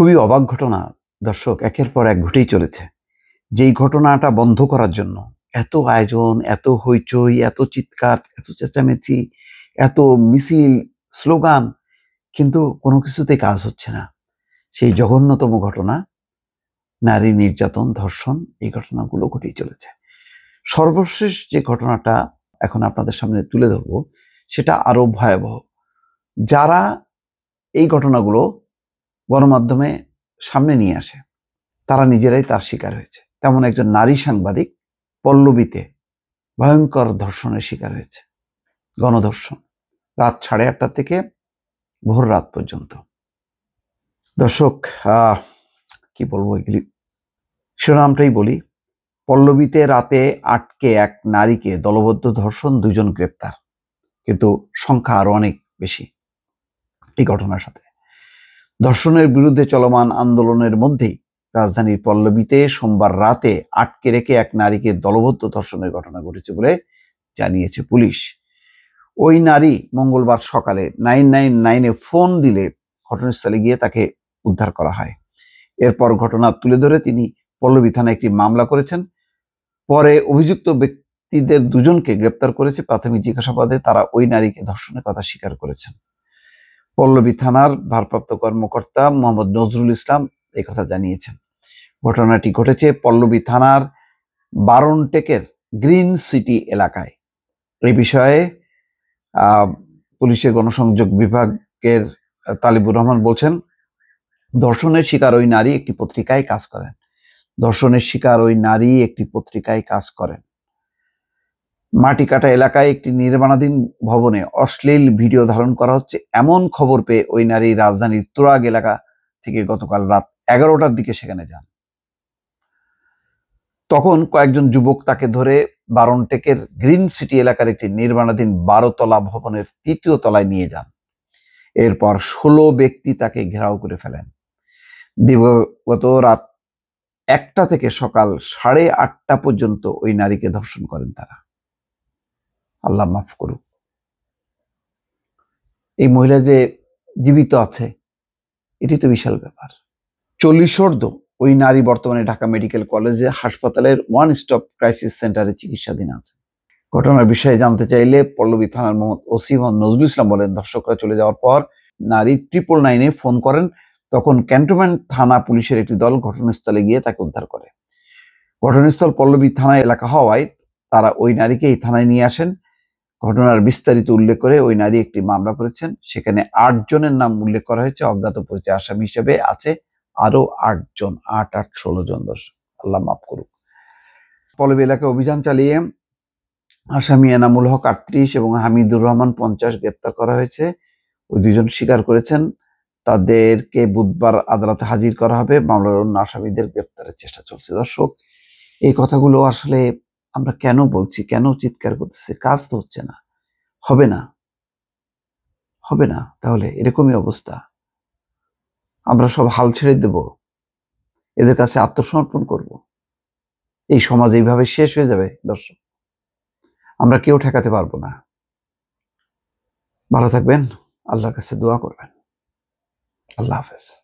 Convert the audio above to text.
খুবই অবাক ঘটনা দর্শক, একের পর এক ঘটেই চলেছে। যেই ঘটনাটা বন্ধ করার জন্য এত আয়োজন, এত হইচই, এত চিৎকার, এত চেঁচামেচি, এত মিছিল, স্লোগান, কিন্তু কোনো কিছুতেই কাজ হচ্ছে না। সেই জঘন্যতম ঘটনা, নারী নির্যাতন, ধর্ষণ, এই ঘটনাগুলো ঘটেই চলেছে। সর্বশেষ যে ঘটনাটা এখন আপনাদের সামনে তুলে ধরবো সেটা আরো ভয়াবহ। যারা এই ঘটনাগুলো গণমাধ্যমে সামনে নিয়ে আসে তারা নিজেরাই তার শিকার হয়েছে। তেমন একজন নারী সাংবাদিক পল্লবীতে ভয়ঙ্কর ধর্ষণের শিকার হয়েছে। গণধর্ষণ, রাত 8:30 থেকে ভোর রাত পর্যন্ত। দর্শক, কি বলবো, এগুলি শিরোনামটাই বলি। পল্লবীতে রাতে আটকে এক নারীকে দলবদ্ধ ধর্ষণ, 2 জন গ্রেপ্তার। কিন্তু সংখ্যা আরো অনেক বেশি এই ঘটনার সাথে। ধর্ষণের বিরুদ্ধে চলমান আন্দোলনের মধ্যেই রাজধানীর পল্লবীতে সোমবার রাতে আটকে রেখে এক নারীকে দলবদ্ধ ধর্ষণের ঘটনা ঘটেছে বলে জানিয়েছে পুলিশ। ওই নারী মঙ্গলবার সকালে 999-এ ফোন দিলে ঘটনাস্থলে গিয়ে তাকে উদ্ধার করা হয়। এরপর ঘটনা তুলে ধরে তিনি পল্লবী থানায় একটি মামলা করেছেন। পরে অভিযুক্ত ব্যক্তিদের 2 জনকে গ্রেপ্তার করেছে। প্রাথমিক জিজ্ঞাসাবাদে তারা ওই নারীকে ধর্ষণের কথা স্বীকার করেছেন। পল্লবী থানার ভারপ্রাপ্ত কর্মকর্তা মোহাম্মদ নজরুল ইসলাম এই কথা জানিয়েছেন। ঘটনাটি ঘটেছে পল্লবী থানার বারনটেকের গ্রিন সিটি এলাকায়। এই বিষয়ে পুলিশের গণসংযোগ বিভাগের তালিবুর রহমান বলছেন, ধর্ষণের শিকার ওই নারী একটি পত্রিকায় কাজ করেন। মাটিকাটা এলাকায় একটি নির্মাণাধীন ভবনে অশ্লীল ভিডিও ধারণ করা হচ্ছে এমন খবর পেয়ে ওই নারী রাজধানীর তুরাগ এলাকা থেকে গতকাল রাত 11টার দিকে সেখানে যান। তখন কয়েকজন যুবক তাকে ধরে বারনটেকের গ্রিন সিটি এলাকার একটি নির্মাণাধীন 12 তলা ভবনের 3য় তলায় নিয়ে যান। এরপর 16 ব্যক্তি তাকে ঘেরাও করে ফেলেন। দিবাগত রাত 1টা থেকে সকাল 8:30 পর্যন্ত ওই নারীকে ধর্ষণ করেন তারা। আল্লাহ মাফ করুক। এই মহিলা যে জীবিত আছে এটি তো বিশাল ব্যাপার। 40 ওই নারী বর্তমানে ঢাকা মেডিকেল কলেজে হাসপাতালের 1 স্টপ ক্রাইসিস সেন্টারে চিকিৎসাধীন আছে। ঘটনার বিষয়ে জানতে চাইলে পল্লবী থানার ওসি নজরুল ইসলাম বলেন, ধর্ষকরা চলে যাওয়ার পর নারী 999-এ ফোন করেন। তখন ক্যান্টনমেন্ট থানা পুলিশের একটি দল ঘটনাস্থলে গিয়ে তাকে উদ্ধার করে। ঘটনাস্থল পল্লবী থানা এলাকা হওয়ায় তারা ওই নারীকে এই থানায় নিয়ে আসেন। ঘটনার বিস্তারিত উল্লেখ করে ওই নারী একটি মামলা করেছেন। সেখানে 8 জনের নাম উল্লেখ করা হয়েছে। অজ্ঞাত পরিচয় আসামি হিসেবে আছে আরো 8 জন। 8 16 জন। দর্শক, আল্লাহ মাফ করুক। পল্লবী এলাকায় অভিযান চালিয়ে আসামি এনামুল হক 38 এবং হামিদুর রহমান 50 গ্রেপ্তার করা হয়েছে। ওই 2 জন স্বীকার করেছেন। তাদেরকে বুধবার আদালতে হাজির করা হবে। মামলার অন্য আসামিদের গ্রেপ্তারের চেষ্টা চলছে। দর্শক, এই কথাগুলো আসলে আমরা কেন বলছি, কেন চিৎকার করতেছি? কাজ তো হচ্ছে না, হবে না। তাহলে এরকমই অবস্থা, আমরা সব হাল ছেড়ে দেব, এদের কাছে আত্মসমর্পণ করব, এই সমাজ এইভাবে শেষ হয়ে যাবে? দর্শক, আমরা কেউ ঠেকাতে পারবো না। ভালো থাকবেন, আল্লাহর কাছে দোয়া করবেন। আল্লাহ হাফেজ।